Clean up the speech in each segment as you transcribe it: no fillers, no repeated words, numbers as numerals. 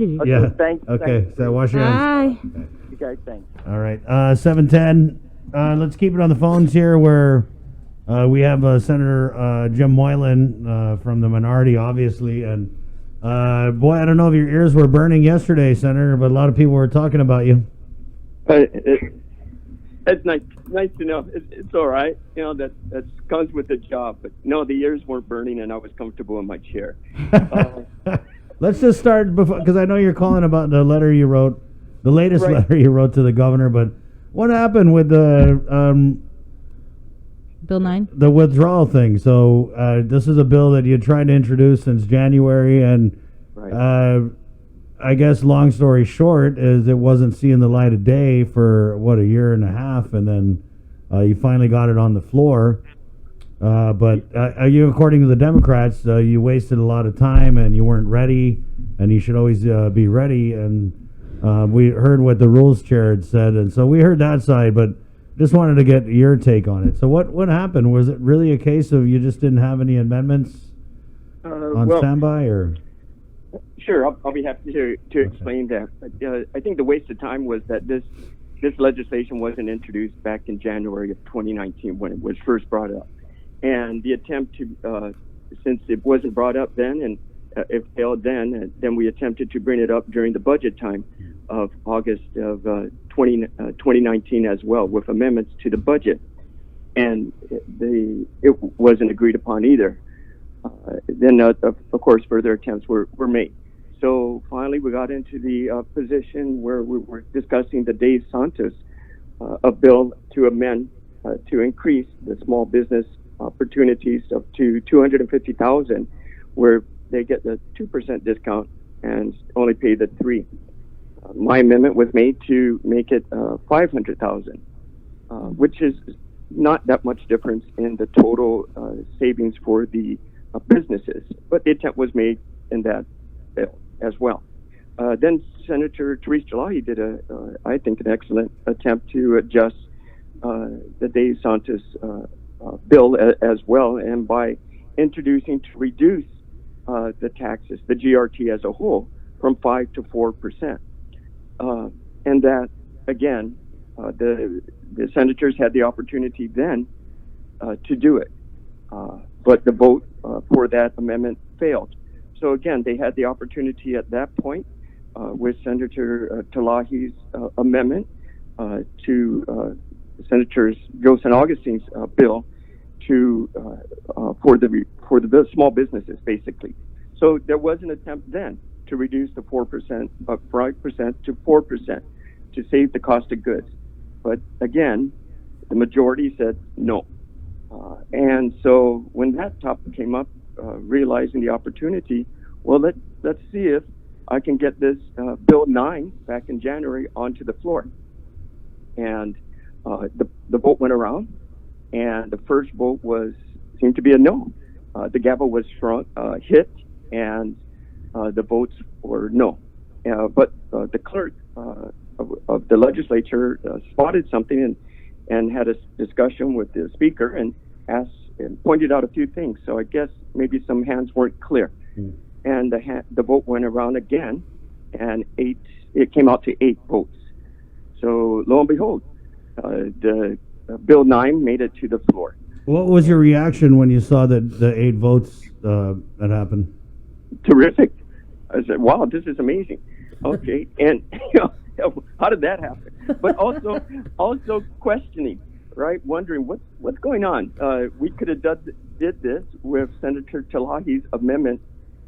Okay, Yeah. thanks. Okay, Thanks. so wash your hands. Bye. You guys, thanks. All right, 7:10. Let's keep it on the phones here where we have Senator Jim Moylan from the minority, obviously. And boy, I don't know if your ears were burning yesterday, Senator, but a lot of people were talking about you. It's nice to know. It's all right. You know, that comes with the job. But no, the ears weren't burning, and I was comfortable in my chair. Let's just start before, because I know you're calling about the letter you wrote, the latest Right. letter you wrote to the governor. But what happened with the Bill 9? the withdrawal thing? So this is a bill that you tried to introduce since January, and Right. I guess long story short is it wasn't seeing the light of day for a year and a half, and then you finally got it on the floor. But you, according to the Democrats, you wasted a lot of time and you weren't ready, and you should always be ready. And we heard what the rules chair had said, and so we heard that side, but just wanted to get your take on it. So what happened? Was it really a case of you just didn't have any amendments on well, standby, or? Sure, I'll be happy to explain that. I think the waste of time was that this legislation wasn't introduced back in January of 2019 when it was first brought up, and the attempt to since it wasn't brought up then and it failed then we attempted to bring it up during the budget time of August of 2019 as well with amendments to the budget, and it wasn't agreed upon either. Then of course further attempts were made. So finally we got into the position where we were discussing the Dave Santos a bill to amend to increase the small business opportunities up to $250,000, where they get the 2% discount and only pay the 3%. My amendment was made to make it $500,000, which is not that much difference in the total savings for the businesses, but the attempt was made in that bill as well. Then Senator Therese Jalahi did I think, an excellent attempt to adjust the Dave Santos bill as well, and by introducing to reduce the taxes, the GRT as a whole, from 5 to 4%, and that again, the senators had the opportunity then to do it, but the vote for that amendment failed. So again, they had the opportunity at that point with Senator Talahi's amendment to Senators Joseph and Augustine's bill to for the small businesses, basically. So there was an attempt then to reduce the 5% to 4% to save the cost of goods, but again, the majority said no. And so when that topic came up, realizing the opportunity, well, let's see if I can get this Bill 9 back in January onto the floor. And the vote went around, and the first vote seemed to be a no. The gavel was hit, and the votes were no. But the clerk of the legislature spotted something and had a discussion with the speaker and asked and pointed out a few things. So I guess maybe some hands weren't clear. And the vote went around again, and it came out to 8 votes. So lo and behold, the Bill 9 made it to the floor. What was your reaction when you saw that the 8 votes that happened? Terrific. I said, wow, this is amazing. Okay. And how did that happen? But also questioning, right? Wondering what's going on. We could have did this with Senator Talahi's amendment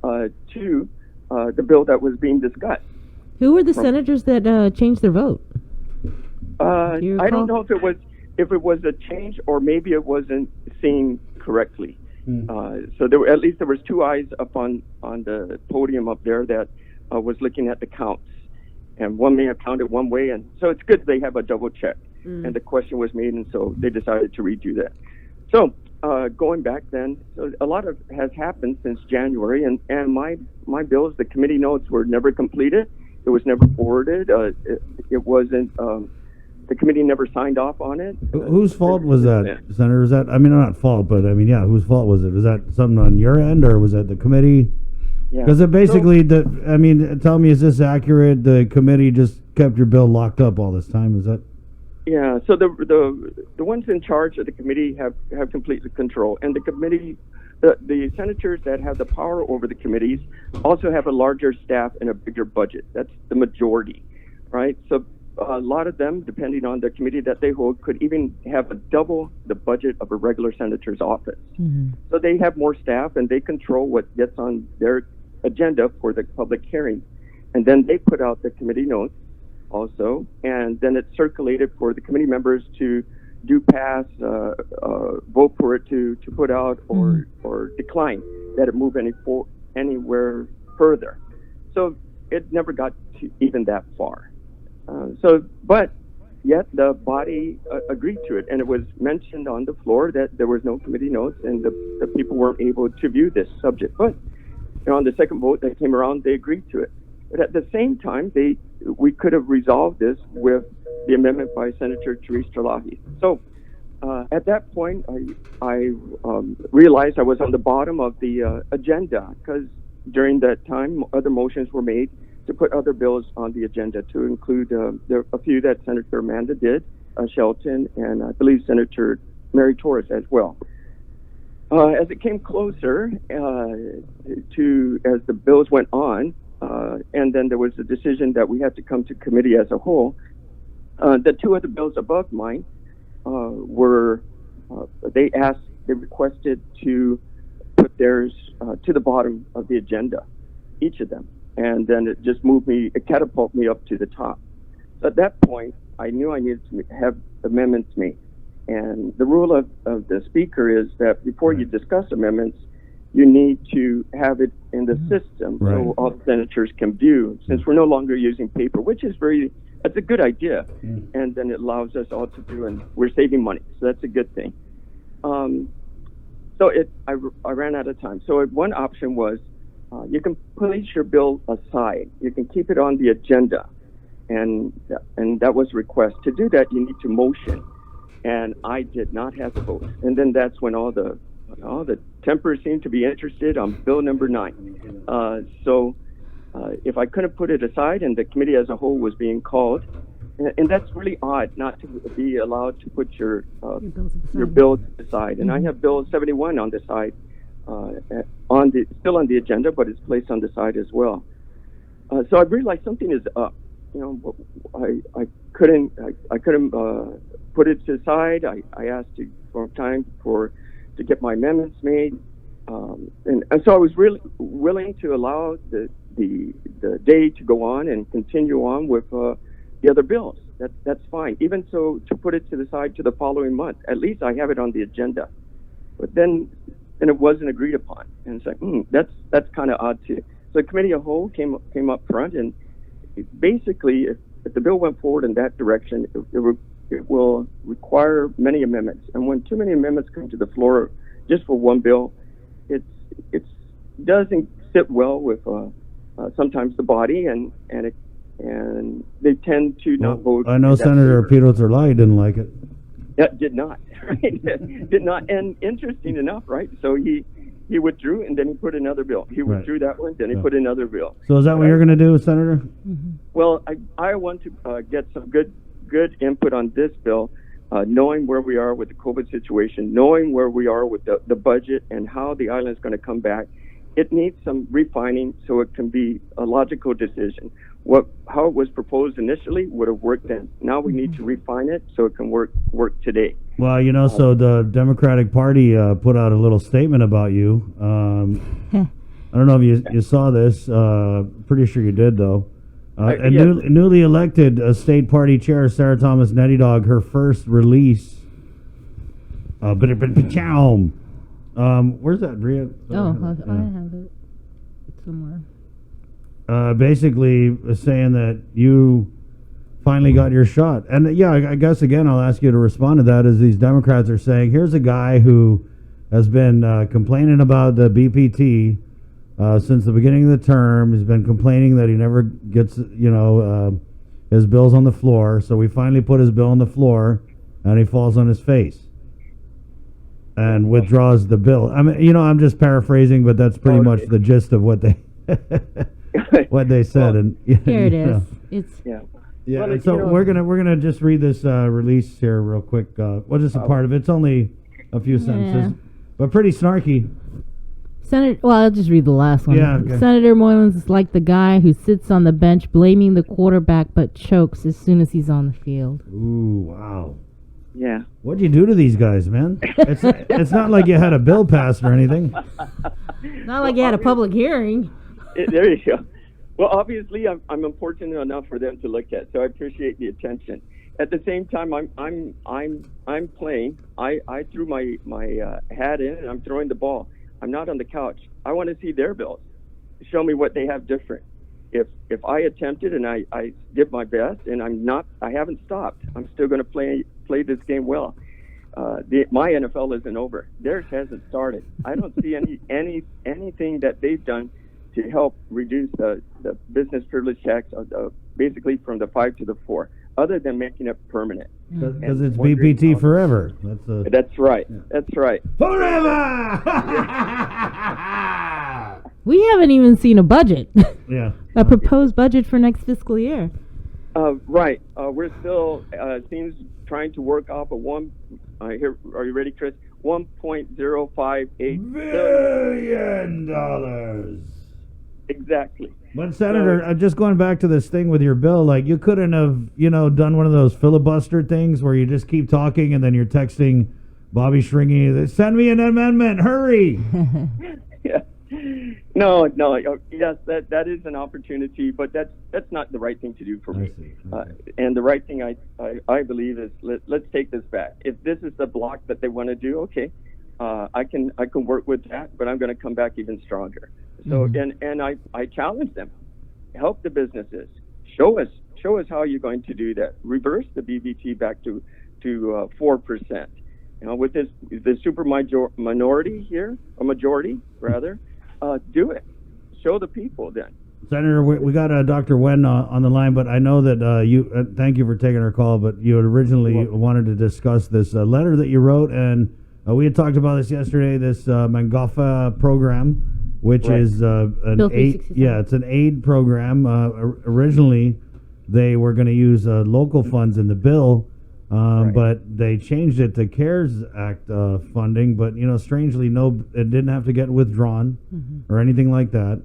to the bill that was being discussed. Who were the senators that changed their vote? I don't know if it was a change or maybe it wasn't seen correctly. So there was 2 eyes up on the podium up there that was looking at the counts, and one may have counted one way, and so it's good they have a double check. And the question was made, and so they decided to redo that. So going back then, so a lot has happened since January, and my bills, the committee notes were never completed. It was never forwarded. It wasn't. The committee never signed off on it. Whose fault was that, Senator? Is that, I mean, not fault, but I mean, yeah, whose fault was it? Was that something on your end, or was that the committee? Yeah. Because it basically, tell me, is this accurate? The committee just kept your bill locked up all this time. Is that? Yeah, so the ones in charge of the committee have complete control, and the committee, the senators that have the power over the committees also have a larger staff and a bigger budget. That's the majority, right? So a lot of them, depending on the committee that they hold, could even have a double the budget of a regular senator's office. Mm-hmm. So they have more staff, and they control what gets on their agenda for the public hearing, and then they put out the committee notes also, and then it's circulated for the committee members to do pass, vote for it to put out or decline that it move anywhere further. So it never got to even that far. But yet the body agreed to it, and it was mentioned on the floor that there was no committee notes, and the people weren't able to view this subject. But on the second vote that came around, they agreed to it. But at the same time, we could have resolved this with the amendment by Senator Therese Talahi. So at that point, I realized I was on the bottom of the agenda, because during that time, other motions were made to put other bills on the agenda, to include a few that Senator Amanda did, Shelton, and I believe Senator Mary Torres as well. As it came closer as the bills went on, and then there was a decision that we had to come to committee as a whole, the two other bills above mine they requested to put theirs to the bottom of the agenda, each of them. And then it just it catapulted me up to the top. So at that point, I knew I needed to have amendments made. And the rule of the speaker is that before you discuss amendments, you need to have it in the system so all the senators can view, since we're no longer using paper, which is that's a good idea. And then it allows us all to do, and we're saving money. So that's a good thing. I ran out of time. So one option was you can place your bill aside. You can keep it on the agenda. And that was a request. To do that, you need to motion. And I did not have the vote. And then that's when all the tempers seemed to be interested on bill number 9. So if I couldn't put it aside, and the committee as a whole was being called, and that's really odd not to be allowed to put your bill to the side. And I have bill 71 on the side, still on the agenda, but it's placed on the side as well. So I realized something is up. I couldn't put it to the side. I asked for time to get my amendments made, and so I was really willing to allow the day to go on and continue on with the other bills. That's fine. Even so, to put it to the side to the following month, at least I have it on the agenda. But then it wasn't agreed upon, and it's like that's kind of odd too. So the committee as a whole came up front, and basically, if the bill went forward in that direction, it will require many amendments. And when too many amendments come to the floor just for one bill, it doesn't sit well with sometimes the body, and they tend to not vote. I know Senator Pedro Terlai didn't like it. That did not, right? Did not. And interesting enough, right? So he withdrew, and then he put another bill. He withdrew that one, then he put another bill. So is that what you're going to do, Senator? Mm-hmm. Well, I want to get some good input on this bill, knowing where we are with the COVID situation, knowing where we are with the budget and how the island is going to come back. It needs some refining so it can be a logical decision. How it was proposed initially would have worked then. Now we need to refine it so it can work today. Well, so the Democratic Party put out a little statement about you. I don't know if you saw this. Pretty sure you did, though. Newly elected state party chair Sarah Thomas Netty Dog, her first release. Where's that, Bria? I have it somewhere. Basically saying that you finally got your shot. And I guess again I'll ask you to respond to that, as these Democrats are saying, here's a guy who has been complaining about the BPT since the beginning of the term. He's been complaining that he never gets his bills on the floor, so we finally put his bill on the floor and he falls on his face and withdraws the bill. I mean, I'm just paraphrasing, but that's pretty much the gist of what they what they said. Well, And Here it you is. know. It's Yeah, Well, so you know- we're gonna just read this release here real quick. Well, just a part of it. It's only a few sentences, but pretty snarky. Senator. Well, I'll just read the last one. Yeah, okay. Senator Moylan's like the guy who sits on the bench blaming the quarterback but chokes as soon as he's on the field. Ooh, wow. Yeah. What'd you do to these guys, man? It's not like you had a bill passed or anything. Not like you had a public hearing. There you go. Well, obviously, I'm important enough for them to look at, so I appreciate the attention. At the same time, I'm playing. I threw my hat in, and I'm throwing the ball. I'm not on the couch. I want to see their bills. Show me what they have different. If I attempted and I did my best, and I haven't stopped. I'm still going to play this game well. My NFL isn't over. Theirs hasn't started. I don't see anything that they've done to help reduce the business privilege tax, basically from the 5 to the 4, other than making it permanent. Because it's BPT forever. That's right. Yeah. That's right. Forever! We haven't even seen a budget. Yeah. A proposed budget for next fiscal year. Right. We're still seems trying to work off a here. Are you ready, Chris? $1.058 billion. Exactly. But Senator, just going back to this thing with your bill, like you couldn't have, done one of those filibuster things where you just keep talking and then you're texting Bobby Shringy, send me an amendment, hurry. Yeah. No. Yes, that is an opportunity, but that's not the right thing to do for me. I see. Okay. And the right thing I believe is let's take this back. If this is the block that they want to do, okay, I can work with that, but I'm going to come back even stronger. So and I challenge them, help the businesses, show us how you're going to do that. Reverse the BBT back to 4%. With the super minority here, a majority rather, do it. Show the people then. Senator, we got Dr. Wen on the line, but I know that you. Thank you for taking our call. But you had originally wanted to discuss this letter that you wrote, and we had talked about this yesterday. This Mangafa program, which is an aid. Yeah, it's an aid program. Originally, they were going to use local funds in the bill, but they changed it to CARES Act funding. But strangely, it didn't have to get withdrawn or anything like that.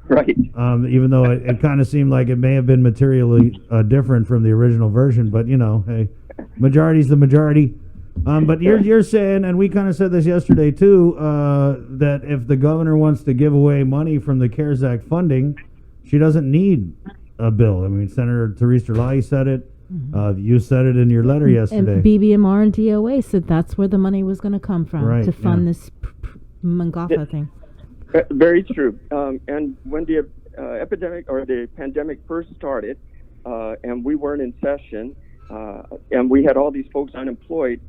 Right. Even though it kind of seemed like it may have been materially different from the original version, but hey, majority's the majority. But you're saying, and we kind of said this yesterday too, that if the governor wants to give away money from the CARES Act funding, she doesn't need a bill. I mean, Senator Theresa Lai said it. You said it in your letter yesterday. And BBMR and DOA said that's where the money was going to come from to fund this Mangafa thing. Very true. And when the epidemic or the pandemic first started, and we weren't in session, and we had all these folks unemployed,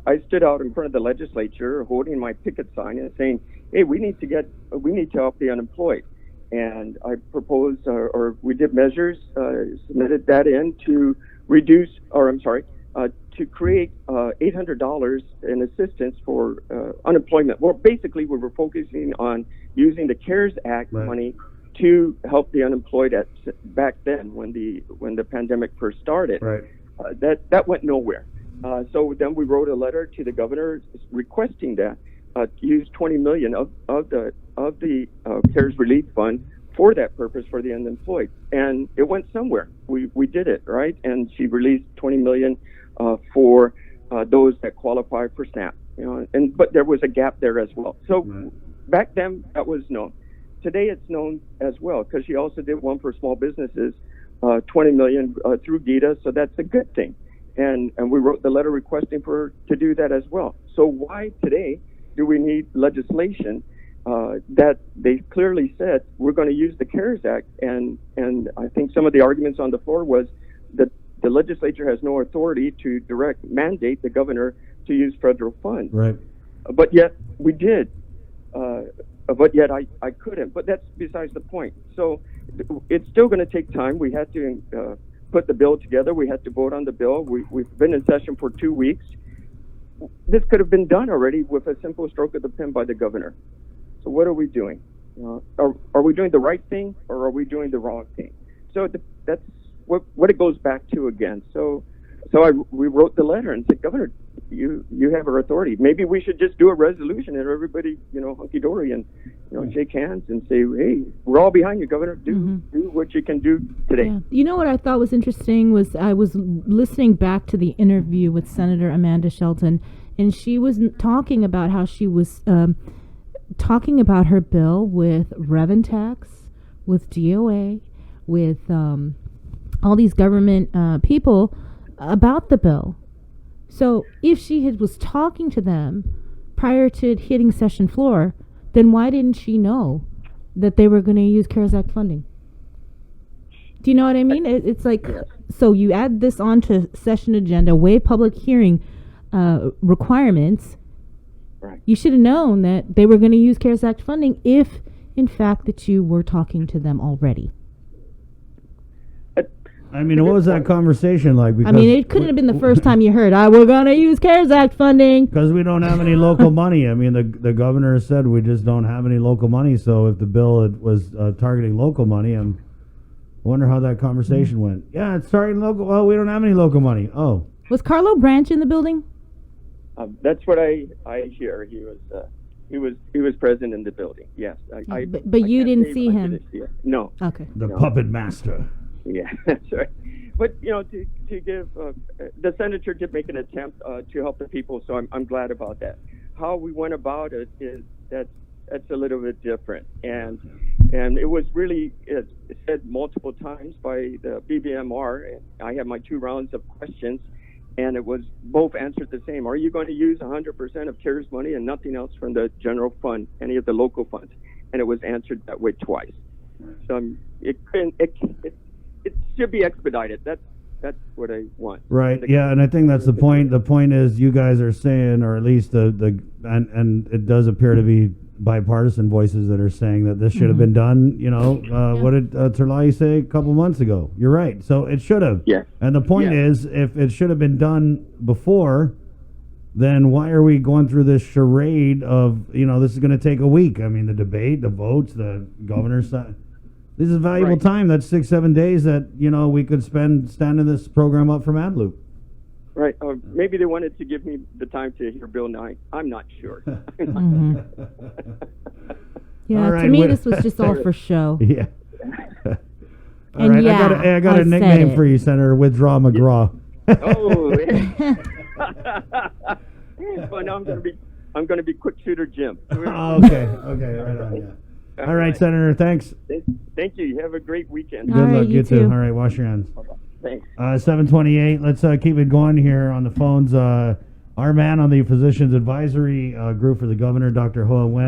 I stood out in front of the legislature holding my picket sign and saying, "Hey, we need to help the unemployed." And I proposed, or we did measures, submitted that in to reduce, to create $800 in assistance for unemployment. Well, basically, we were focusing on using the CARES Act money to help the unemployed back then when the pandemic first started. Right. That went nowhere. So then we wrote a letter to the governor requesting that use $20 million of the CARES Relief Fund for that purpose for the unemployed, and it went somewhere. We did it right, and she released $20 million for those that qualify for SNAP. But there was a gap there as well. So back then that was known. Today it's known as well because she also did one for small businesses, $20 million through GITA. So that's a good thing. And we wrote the letter requesting for her to do that as well. So why today do we need legislation that they clearly said we're going to use the CARES Act? And I think some of the arguments on the floor was that the legislature has no authority to mandate the governor to use federal funds. Right. But yet we did. But yet I couldn't. But that's besides the point. So it's still going to take time. We had to put the bill together. We had to vote on the bill. We've been in session for 2 weeks. This could have been done already with a simple stroke of the pen by the governor. So what are we doing? Are we doing the right thing or are we doing the wrong thing? So that's what it goes back to again. So we wrote the letter and said, Governor, you have our authority. Maybe we should just do a resolution and everybody, hunky dory and shake hands and say, hey, we're all behind you, Governor. Do what you can do today. Yeah. You know what I thought was interesting was I was listening back to the interview with Senator Amanda Shelton, and she was talking about how she was talking about her bill with Revenue Tax, with DOA, with all these government people about the bill. So if she was talking to them prior to it hitting session floor, then why didn't she know that they were going to use CARES Act funding? Do you know what I mean? It's like, so you add this onto session agenda, waive public hearing requirements. Right. You should have known that they were going to use CARES Act funding if, in fact, that you were talking to them already. I mean, what was that conversation like? Because it couldn't have been the first time you heard, we're going to use CARES Act funding. Because we don't have any local money. I mean, the governor said we just don't have any local money. So if the bill was targeting local money, I wonder how that conversation went. Yeah, it's targeting local. Well, we don't have any local money. Oh. Was Carlo Branch in the building? That's what I hear. He was present in the building. Yes. But you didn't see him? No. Okay. The puppet master. Yeah, that's right. But to give the senator did make an attempt to help the people, so I'm glad about that. How we went about it is that's a little bit different, and it was really said multiple times by the BBMR. I had my 2 rounds of questions, and it was both answered the same. Are you going to use 100% of CARES money and nothing else from the general fund, any of the local funds? And it was answered that way twice. So it should be expedited. That's what I want. Right. Yeah, and I think that's the point. The point is, you guys are saying, or at least and it does appear to be bipartisan voices that are saying that this should have been done. What did Terlai say a couple months ago? You're right. So it should have. Yeah. And the point is, if it should have been done before, then why are we going through this charade of this is going to take a week? I mean, the debate, the votes, the governor's side. This is valuable time. That's 6-7 days that we could spend standing this program up from AdLoop. Right. Or maybe they wanted to give me the time to hear Bill 9. I'm not sure. Yeah. Right, to me, this was just all for show. Yeah. All and right. I got a nickname for you, Senator. Withdraw McGraw. Oh. Well, now I'm gonna be quick shooter Jim. Oh, okay. Right on. Yeah. All right, Senator. Thanks. Thank you. You have a great weekend. Good luck. You too. too. All right. Wash your hands. Thanks. 7:28. Let's keep it going here on the phones. Our man on the Physicians Advisory Group for the Governor, Dr. Hoa Nguyen.